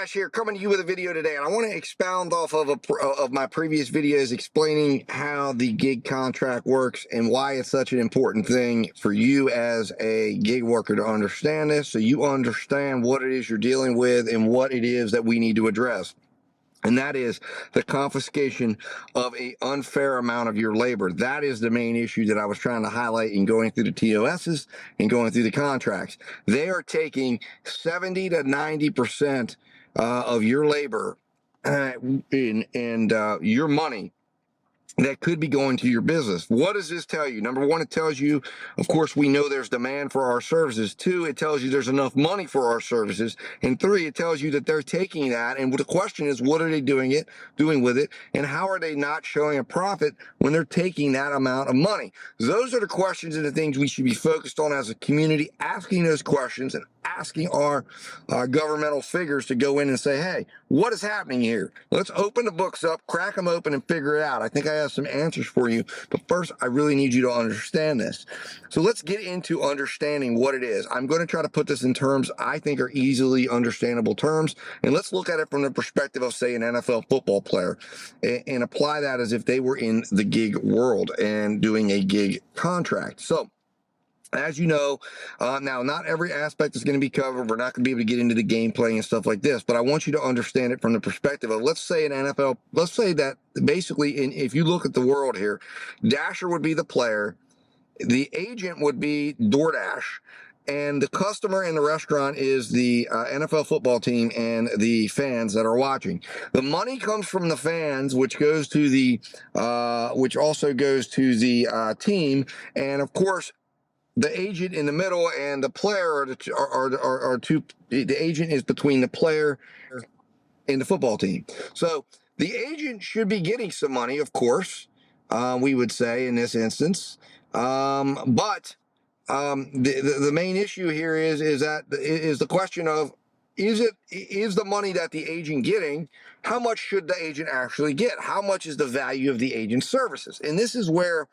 DoorDash here, coming to you with a video today, and I want to expound off of my previous videos explaining how the gig contract works and why it's such an important thing for you as a gig worker to understand this, so you understand what it is you're dealing with and what it is that we need to address. And that is the confiscation of an unfair amount of your labor. That is the main issue that I was trying to highlight in going through the TOSs and going through the contracts. They are taking 70 to 90% of your labor and your money that could be going to your business. What does this tell you? Number one, it tells you, of course, we know there's demand for our services. Two, it tells you there's enough money for our services. And three, it tells you that they're taking that. And the question is, what are they doing with it? And how are they not showing a profit when they're taking that amount of money? Those are the questions and the things we should be focused on as a community, asking those questions and asking our governmental figures to go in and say, hey, what is happening here? Let's open the books up, crack them open, and figure it out. I think I have some answers for you, but first, I really need you to understand this. So let's get into understanding what it is. I'm going to try to put this in terms I think are easily understandable terms, and let's look at it from the perspective of, say, an NFL football player and apply that as if they were in the gig world and doing a gig contract. So, as you know, now not every aspect is going to be covered. We're not going to be able to get into the gameplay and stuff like this, but I want you to understand it from the perspective of, let's say an NFL, let's say that basically, if you look at the world here, Dasher would be the player, the agent would be DoorDash, and the customer in the restaurant is the NFL football team and the fans that are watching. The money comes from the fans, which goes to the, which also goes to the team, and of course, the agent in the middle and the player are two. The agent is between the player and the football team. So the agent should be getting some money, of course, we would say in this instance. But the main issue here is the question of, is the money that the agent getting, how much should the agent actually get? How much is the value of the agent's services? And this is where,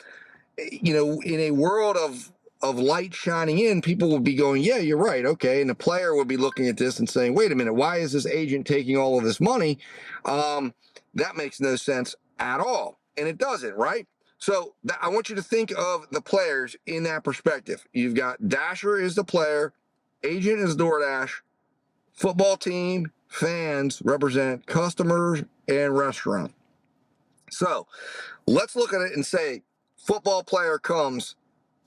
you know, in a world of light shining in, people will be going, yeah, you're right, okay. And the player will be looking at this and saying, wait a minute, why is this agent taking all of this money? That makes no sense at all. And it doesn't, right? So I want you to think of the players in that perspective. You've got Dasher is the player, agent is DoorDash, football team, fans represent customers and restaurant. So let's look at it and say, football player comes,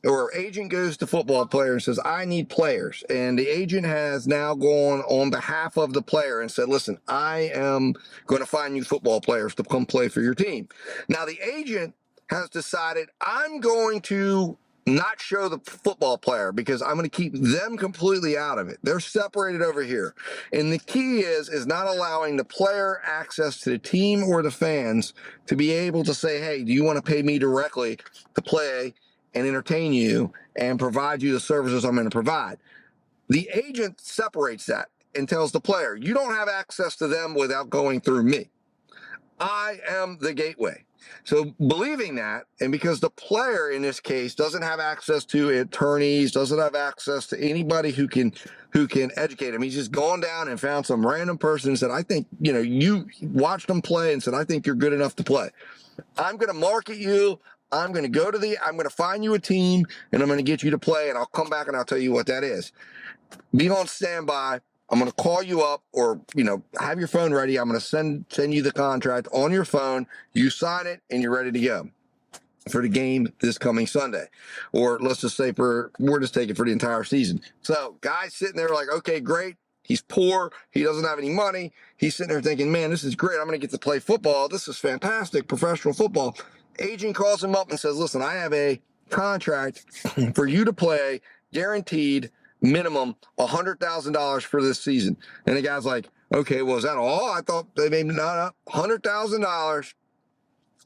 or agent goes to football player and says, I need players. And the agent has now gone on behalf of the player and said, listen, I am going to find you football players to come play for your team. Now, the agent has decided, I'm going to not show the football player because I'm going to keep them completely out of it. They're separated over here. And the key is not allowing the player access to the team or the fans to be able to say, hey, do you want to pay me directly to play and entertain you and provide you the services I'm going to provide? The agent separates that and tells the player, you don't have access to them without going through me. I am the gateway. So believing that, and because the player in this case doesn't have access to attorneys, doesn't have access to anybody who can educate him, he's just gone down and found some random person and said, I think, you know, you watched them play and said, I think you're good enough to play. I'm going to market you. I'm going to find you a team and I'm going to get you to play, and I'll come back and I'll tell you what that is. Be on standby. I'm going to call you up, or, you know, have your phone ready. I'm going to send you the contract on your phone. You sign it and you're ready to go for the game this coming Sunday. Or let's just say we're just taking for the entire season. So guys sitting there like, okay, great. He's poor. He doesn't have any money. He's sitting there thinking, man, this is great. I'm going to get to play football. This is fantastic. Professional football. Agent calls him up and says, listen, I have a contract for you to play, guaranteed minimum $100,000 for this season. And the guy's like, okay, well, is that all? I thought they made not $100,000.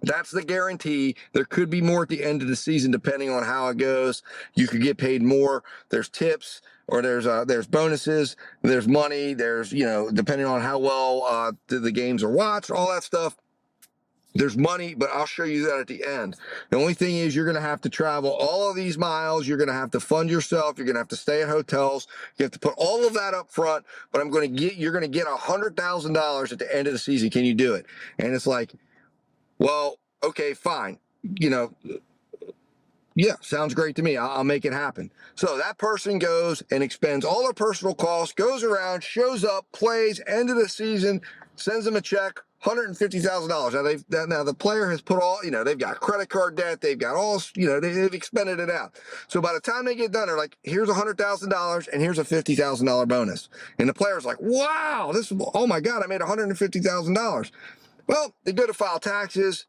That's the guarantee. There could be more at the end of the season, depending on how it goes. You could get paid more. There's tips, or there's bonuses, there's money, there's, you know, depending on how well the games are watched, all that stuff. There's money, but I'll show you that at the end. The only thing is you're going to have to travel all of these miles. You're going to have to fund yourself. You're going to have to stay at hotels. You have to put all of that up front, but you're going to get $100,000 at the end of the season. Can you do it? And it's like, well, okay, fine. Yeah, sounds great to me. I'll make it happen. So that person goes and expends all their personal costs, goes around, shows up, plays, end of the season, sends them a check, $150,000. Now the player has put all, they've got credit card debt, they've got all, they've expended it out. So by the time they get done, they're like, here's $100,000 and here's a $50,000 bonus. And the player's like, wow, oh my God, I made $150,000. Well, they go to file taxes.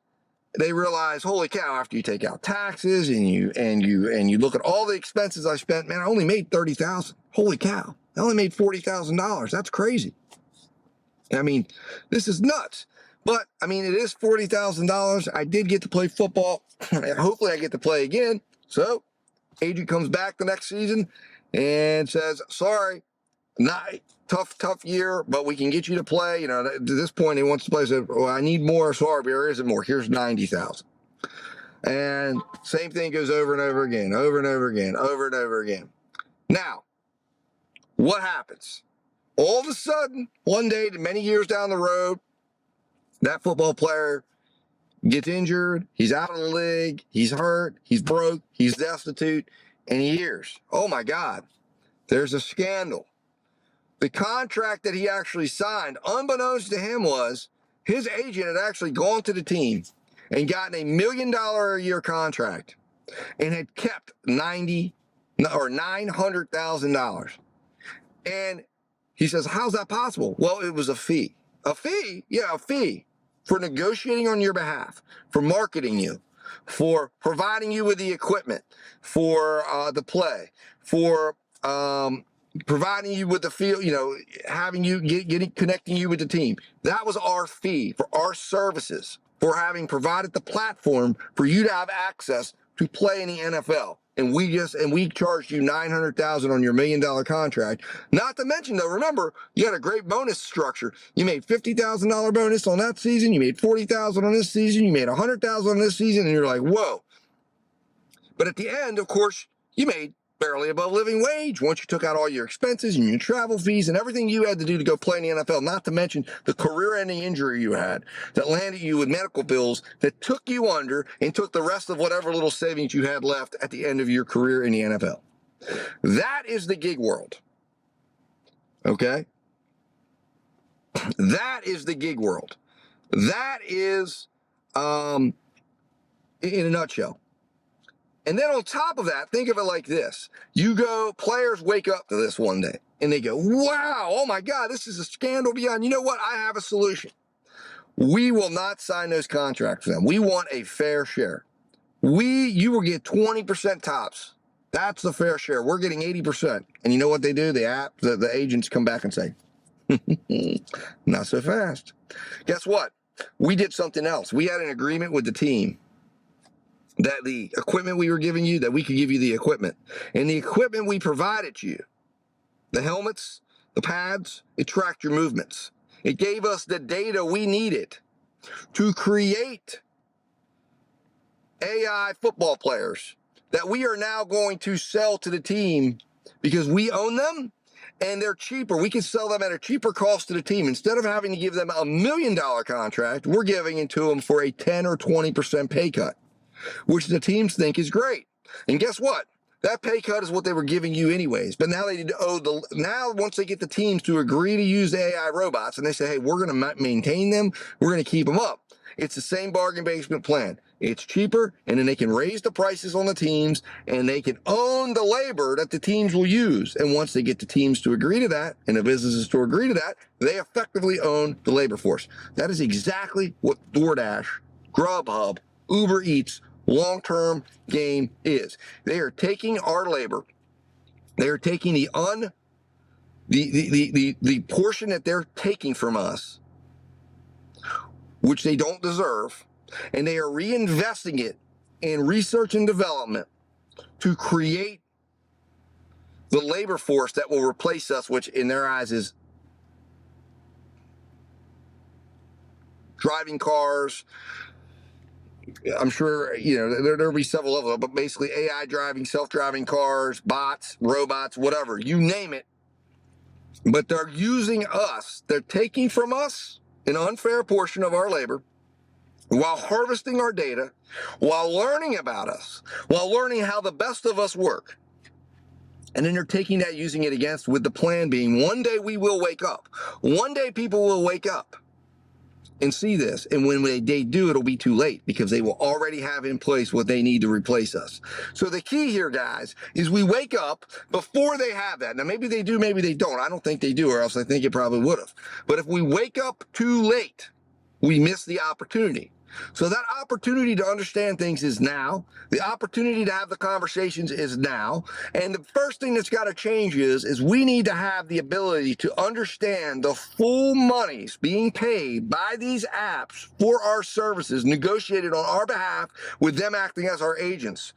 They realize, holy cow, after you take out taxes and you look at all the expenses I spent, man, I only made $30,000. Holy cow. I only made $40,000. That's crazy. I mean, this is nuts. But I mean, it is $40,000. I did get to play football. Hopefully I get to play again. So agent comes back the next season and says, sorry, not tough year, but we can get you to play. To this point, he wants to play. Said, well, I need more. Sorry, but there isn't more. Here's 90,000. And same thing goes over and over again, over and over again, over and over again. Now, what happens? All of a sudden, one day, many years down the road, that football player gets injured. He's out of the league. He's hurt. He's broke. He's destitute. And he hears, oh my God, there's a scandal. The contract that he actually signed, unbeknownst to him, was his agent had actually gone to the team and gotten $1 million a year contract and had kept $900,000. And he says, how's that possible? Well, it was a fee. A fee? Yeah, a fee for negotiating on your behalf, for marketing you, for providing you with the equipment, for the play, for providing you with the field, having you connecting you with the team. That was our fee for our services, for having provided the platform for you to have access to play in the NFL. And we charged you $900,000 on your $1 million contract. Not to mention, though, remember, you had a great bonus structure. You made $50,000 bonus on that season. You made $40,000 on this season. You made $100,000 on this season. And you're like, whoa. But at the end, of course, you made barely above living wage once you took out all your expenses and your travel fees and everything you had to do to go play in the NFL, not to mention the career-ending injury you had that landed you with medical bills that took you under and took the rest of whatever little savings you had left at the end of your career in the NFL. That is the gig world. Okay? That is the gig world. That is, in a nutshell. And then on top of that, think of it like this. Players wake up to this one day and they go, wow, oh my God, this is a scandal beyond. You know what? I have a solution. We will not sign those contracts for them. We want a fair share. You will get 20% tops. That's the fair share. We're getting 80%. And you know what they do? The agents come back and say, not so fast. Guess what? We did something else. We had an agreement with the team that the equipment we were giving you, that we could give you the equipment. And the equipment we provided you, the helmets, the pads, it tracked your movements. It gave us the data we needed to create AI football players that we are now going to sell to the team because we own them and they're cheaper. We can sell them at a cheaper cost to the team. Instead of having to give them $1 million contract, we're giving it to them for a 10 or 20% pay cut, which the teams think is great. And guess what? That pay cut is what they were giving you anyways. But now now once they get the teams to agree to use the AI robots and they say, hey, we're going to maintain them, we're going to keep them up. It's the same bargain basement plan. It's cheaper, and then they can raise the prices on the teams, and they can own the labor that the teams will use. And once they get the teams to agree to that, and the businesses to agree to that, they effectively own the labor force. That is exactly what DoorDash, Grubhub, UberEats, long-term game is. They are taking our labor. They are taking the portion that they're taking from us, which they don't deserve, and they are reinvesting it in research and development to create the labor force that will replace us, which in their eyes is driving cars, I'm sure, you know, there'll be several of them, but basically AI driving, self-driving cars, bots, robots, whatever, you name it. But they're using us. They're taking from us an unfair portion of our labor while harvesting our data, while learning about us, while learning how the best of us work. And then they're taking that, using it against, with the plan being one day we will wake up. One day people will wake up and see this. And when they do, it'll be too late because they will already have in place what they need to replace us. So the key here, guys, is we wake up before they have that. Now, maybe they do, maybe they don't. I don't think they do, or else I think it probably would have. But if we wake up too late, we miss the opportunity. So that opportunity to understand things is now. The opportunity to have the conversations is now. And the first thing that's got to change is we need to have the ability to understand the full monies being paid by these apps for our services, negotiated on our behalf with them acting as our agents,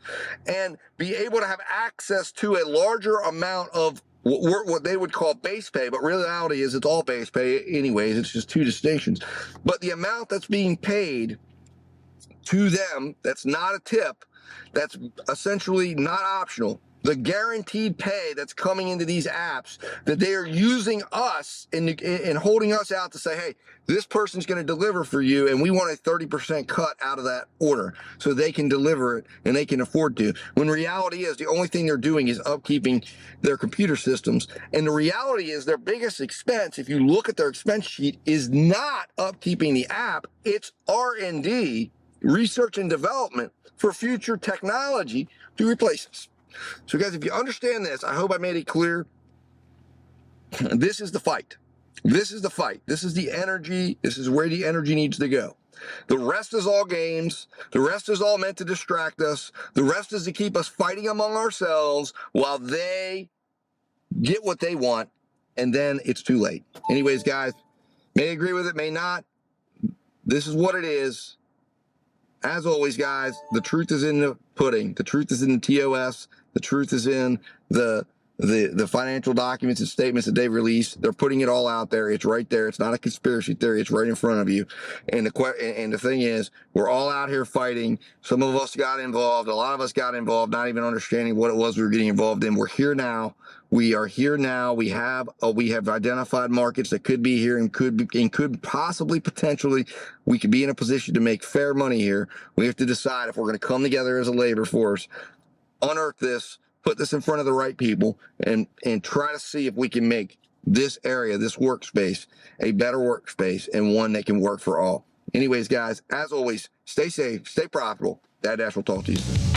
and be able to have access to a larger amount of what they would call base pay, but reality is it's all base pay anyways. It's just two distinctions. But the amount that's being paid to them, that's not a tip, that's essentially not optional, the guaranteed pay that's coming into these apps, that they are using us and holding us out to say, hey, this person's going to deliver for you, and we want a 30% cut out of that order so they can deliver it and they can afford to. When reality is the only thing they're doing is upkeeping their computer systems. And the reality is their biggest expense, if you look at their expense sheet, is not upkeeping the app. It's R&D, research and development, for future technology to replace us. So guys, if you understand this, I hope I made it clear. This is the fight. This is the fight. This is the energy. This is where the energy needs to go. The rest is all games. The rest is all meant to distract us. The rest is to keep us fighting among ourselves while they get what they want, and then it's too late. Anyways, guys, may agree with it, may not. This is what it is. As always, guys, the truth is in the pudding. The truth is in the TOS. The truth is in the financial documents and statements that they release. They're putting it all out there. It's right there. It's not a conspiracy theory. It's right in front of you. And the thing is, we're all out here fighting. Some of us got involved. A lot of us got involved, not even understanding what it was we were getting involved in. We're here now. We are here now. We have identified markets that could be here and could possibly, potentially, we could be in a position to make fair money here. We have to decide if we're going to come together as a labor force, unearth this, put this in front of the right people, and try to see if we can make this area, this workspace, a better workspace and one that can work for all. Anyways, guys, as always, stay safe, stay profitable. Dad Dash will talk to you soon.